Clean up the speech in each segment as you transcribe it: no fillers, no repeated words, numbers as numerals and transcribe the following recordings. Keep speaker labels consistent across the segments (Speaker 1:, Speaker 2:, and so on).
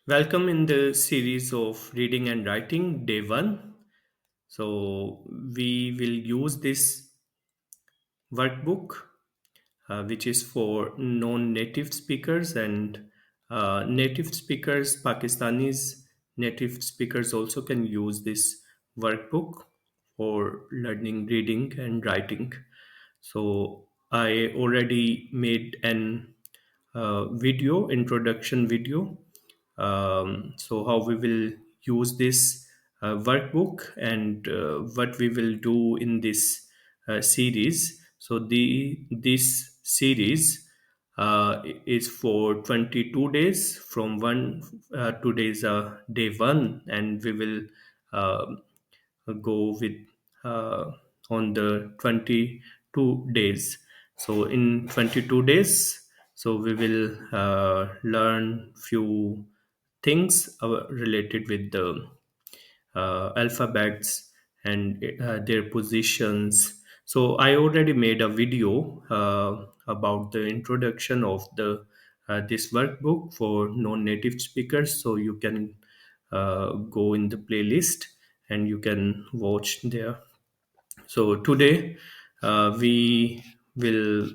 Speaker 1: Welcome in the series of reading and writing, day one. So, we will use this workbook, which is for non native speakers and native speakers, Pakistanis, native speakers also can use this workbook for learning reading and writing. So, I already made an video, introduction video. So how we will use this workbook and what we will do in this series. So the this series is for 22 days from one today's day one, and we will uh, go with uh, on the 22 days. So in 22 days, so we will learn few things related with the alphabets and their positions. So I already made a video about the introduction of the this workbook for non-native speakers. So you can go in the playlist and you can watch there. So today we will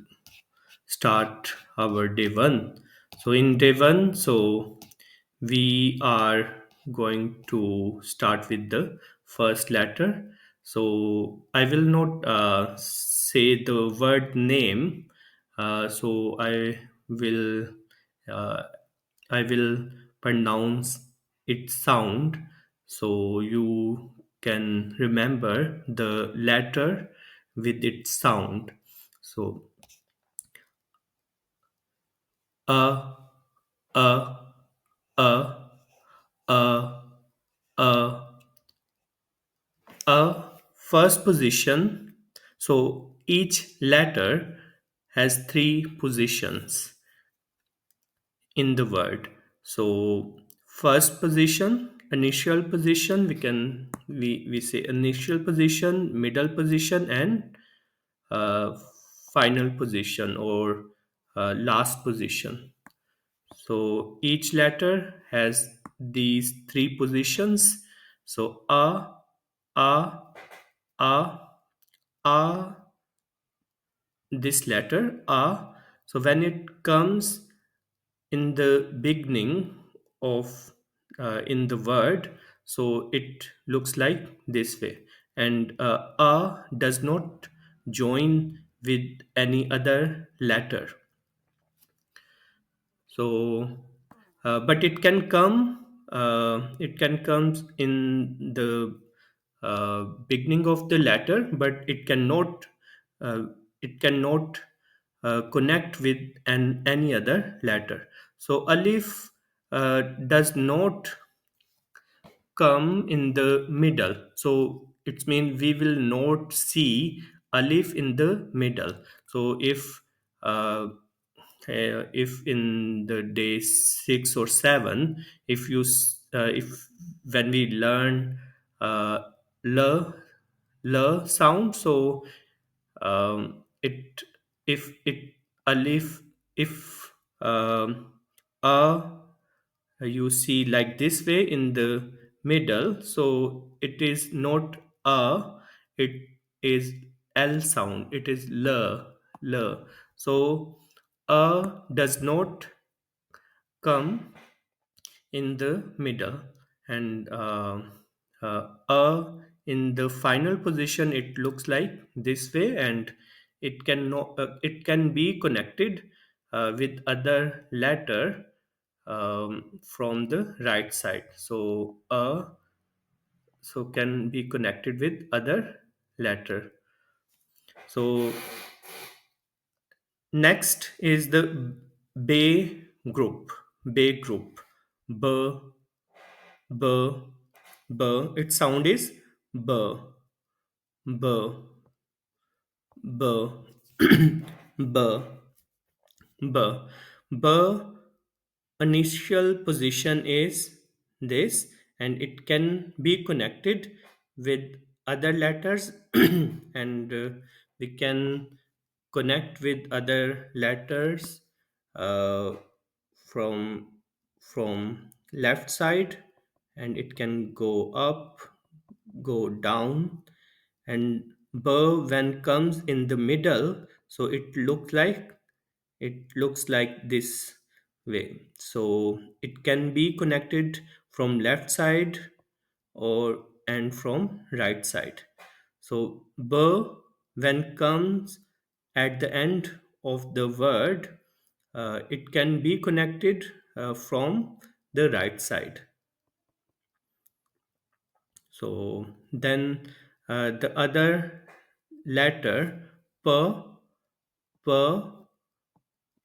Speaker 1: start our day one. So in day one, so we are going to start with the first letter. So I will not say the word name. So will uh, I will pronounce its sound so you can remember the letter with its sound. So a a a a a a first position. So each letter has three positions in the word. So first position, initial position, we say initial position, middle position, and uh, final position or last position. So each letter has these three positions. So a, a, a, this letter a. So when it comes in the beginning of in the word, so it looks like this way, and a does not join with any other letter. So but it can come it can come in the beginning of the letter, but uh, it cannot connect with any other letter. So alif does not come in the middle. So it means we will not see alif in the middle. So if in the day 6 or 7, if when we learn uh, l sound, so it if it alif if a you see like this way in the middle, so it is not a, it is l sound, it is l. So a does not come in the middle, and a in the final position it looks like this way, and it can be connected with other letter from the right side. So a so can be connected with other letter. So next is the bay group. Bay group. B, b, b. Its sound is b, b, b, b, b. B initial position is this, and it can be connected with other letters and we can connect with other letters uh, from from left side, and it can go up, go down, and b when comes in the middle, so it looks like this way. So it can be connected from left side or and from right side. So b when comes at the end of the word, it can be connected from the right side. So then the other letter p, p,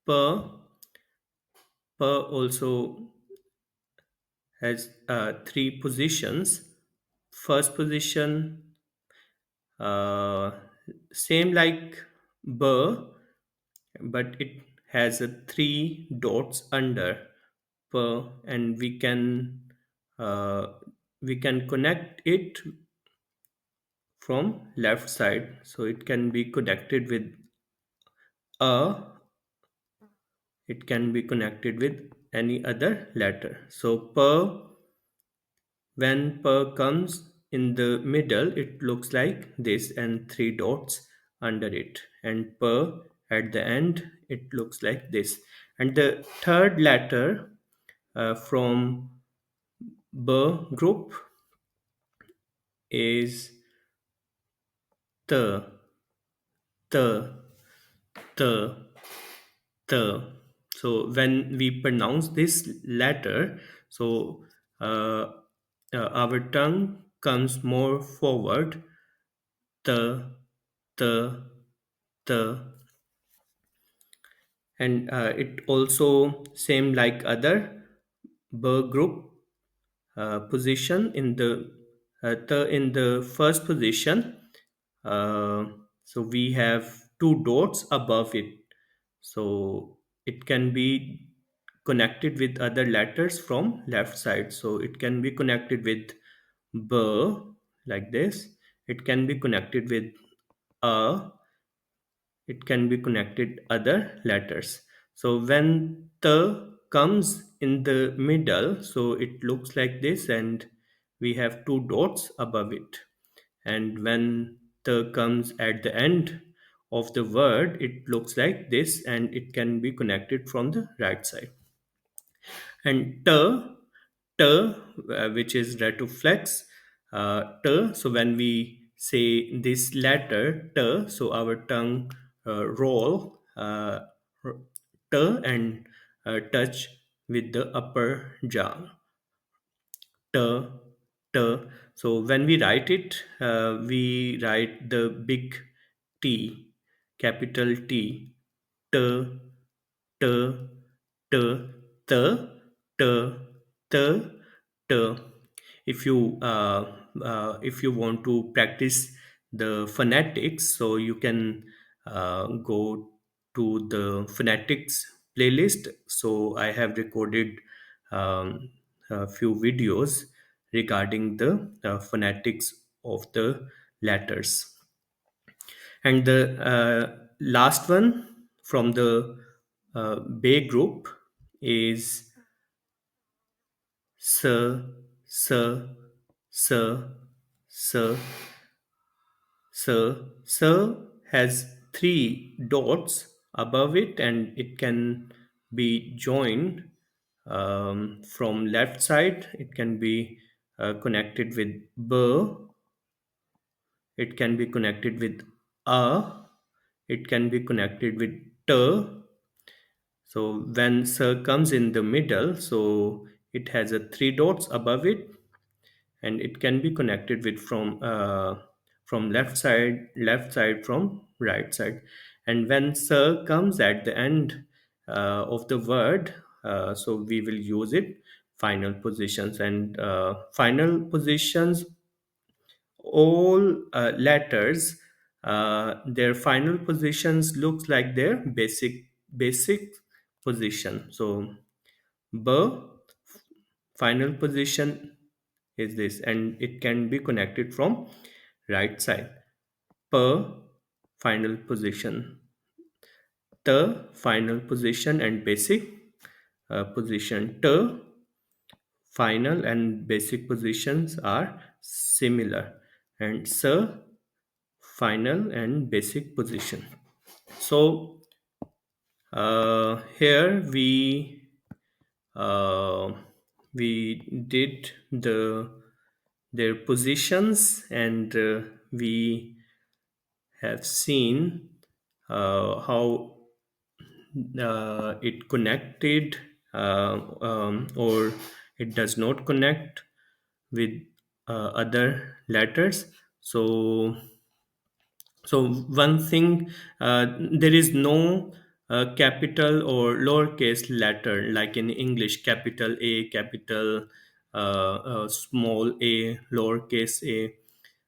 Speaker 1: p, p also has three positions. First position, uh, same like b, but it has a three dots under per, and uh, we can connect it from left side, so it can be connected with a, it can be connected with any other letter. So per, when per comes in the middle, it looks like this and three dots under it, and per at the end, it looks like this. And the third letter from B group is the, the, the, the. So when we pronounce this letter, so uh, our tongue comes more forward. The, the, the, and it also same like other B group position in the first position. uh, so we have two dots above it, so it can be connected with other letters from left side. So it can be connected with b, like this. It can be connected with a, it can be connected other letters. So when the comes in the middle, so it looks like this, and we have two dots above it. And when the comes at the end of the word, it looks like this, and it can be connected from the right side. And t, which is retroflex, t. So when we say this letter t, so our tongue roll t and touch with the upper jaw. T, t. So when we write it, we write the big T, capital T, t, t, t, t, t, t, t. If you want to practice the phonetics, so you can go to the phonetics playlist. So I have recorded um, a few videos regarding the phonetics of the letters. And the last one from the Bay group is s, s, s, s, s. S has three dots above it, and it can be joined from left side. It can be connected with b, it can be connected with a, it can be connected with t. So when sir comes in the middle, so it has a three dots above it, and it can be connected with from left side from right side. And when sir comes at the end of the word, so we will use it final positions. And final positions, all letters, their final positions looks like their basic position. So b final position is this, and it can be connected from right side. Per final position, the final position, and basic position. T final and basic positions are similar, and sir, final and basic position. So here uh, we did their positions, and we have seen how it connected, or it does not connect with other letters. So one thing, there is no capital or lowercase letter like in English, capital A, capital small a, lowercase a.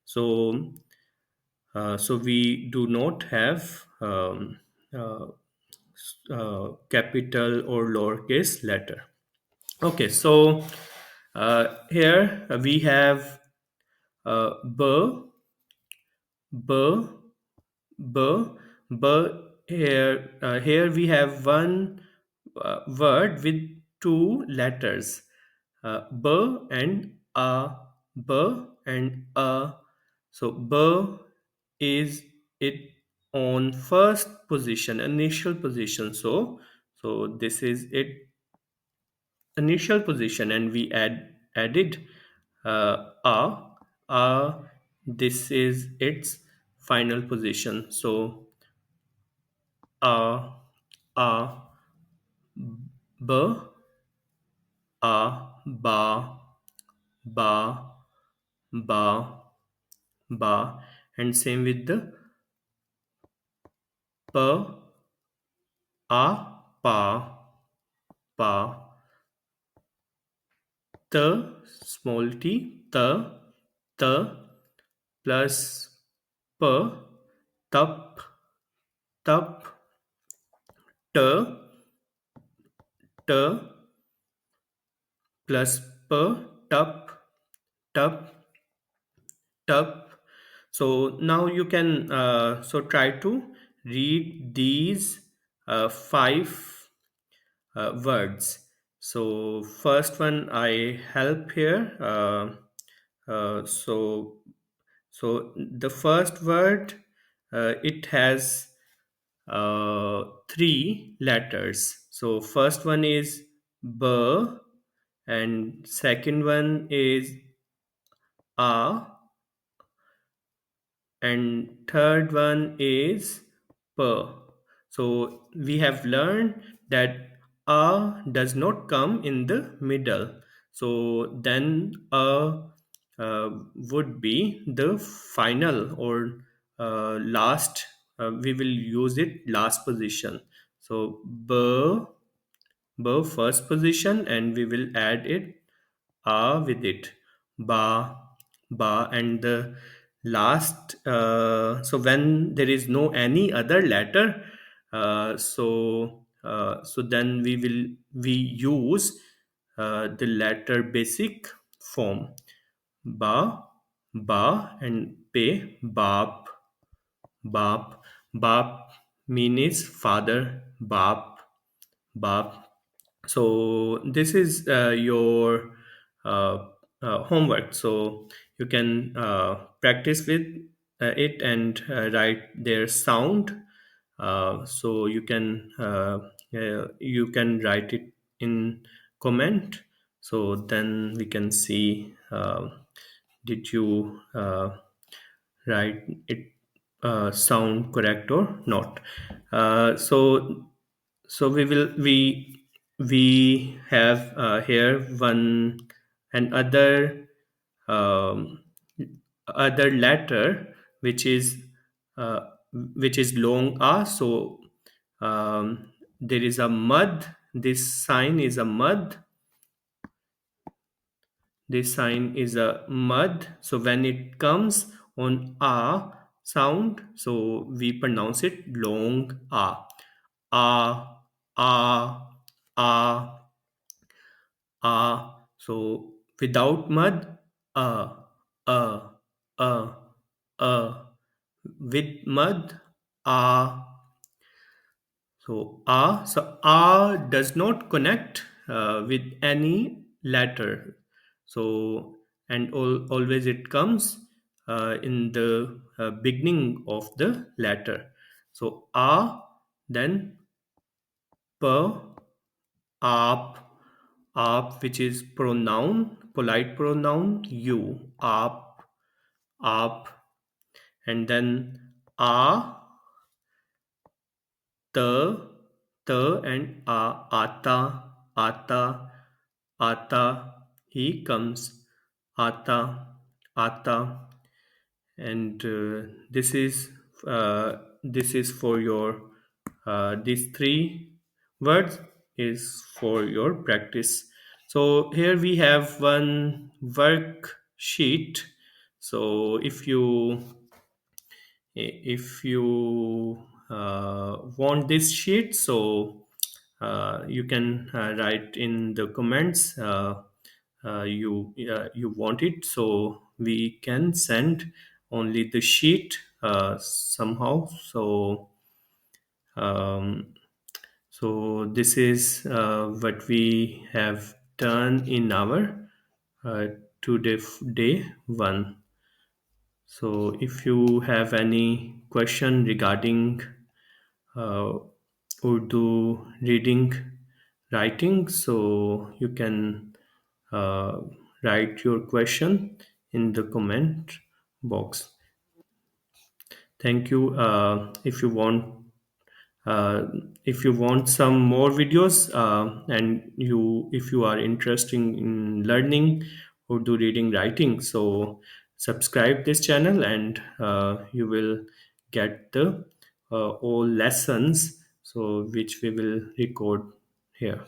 Speaker 1: So we do not have capital or lowercase letter. Okay, so here we have b, b, b, b. Here we have one word with two letters, b and a, b and a. So b is it on first position, initial position. So this is it initial position, and we added a, this is its final position. So a, a, b, a, ba, ba, ba, ba, and same with the p, a, pa, pa, t, small t, t, t, plus p, tup, tup, t, t, plus p, tup, tup, tup. So now you can try to read these five words. So first one I help here. So the first word, it has three letters. So first one is b, and second one is a, and third one is p. So we have learned that a does not come in the middle. So then a would be the final or last. We will use it last position. So b first position, and we will add it with it, ba, ba, and the last, so when there is no any other letter, so then we use the letter basic form, ba, ba, and pe, bap, bap, bap means father, bap, bap. So this is your uh, homework. So you can practice with it, and write their sound. So you can write it in comment, so then we can see did you write it sound correct or not. So we have here one another um, other letter, uh, which is long a. So there is a mud, this sign is a mud, this sign is a mud. So when it comes on a sound, so we pronounce it long a, a, a, a, a. So without mud, a, a, a, a. With mud, a. So a does not connect with any letter. So, and always it comes in the beginning of the letter. So a, then p, up, which is pronoun, polite pronoun, you, up, and then a, the, and आता, आता, आता, he comes, आता, आता, and this is for your these three words is for your practice. So here we have one worksheet. So if you want this sheet, so you can write in the comments you want it, so we can send only the sheet somehow. So um, this is what we have done in our uh, today day one. So if you have any question regarding uh, Urdu reading, writing, so you can uh, write your question in the comment box. Thank you. Uh, if you want some more videos, and you if you are interested in learning Urdu reading writing, so subscribe this channel, and you will get the all lessons so which we will record here.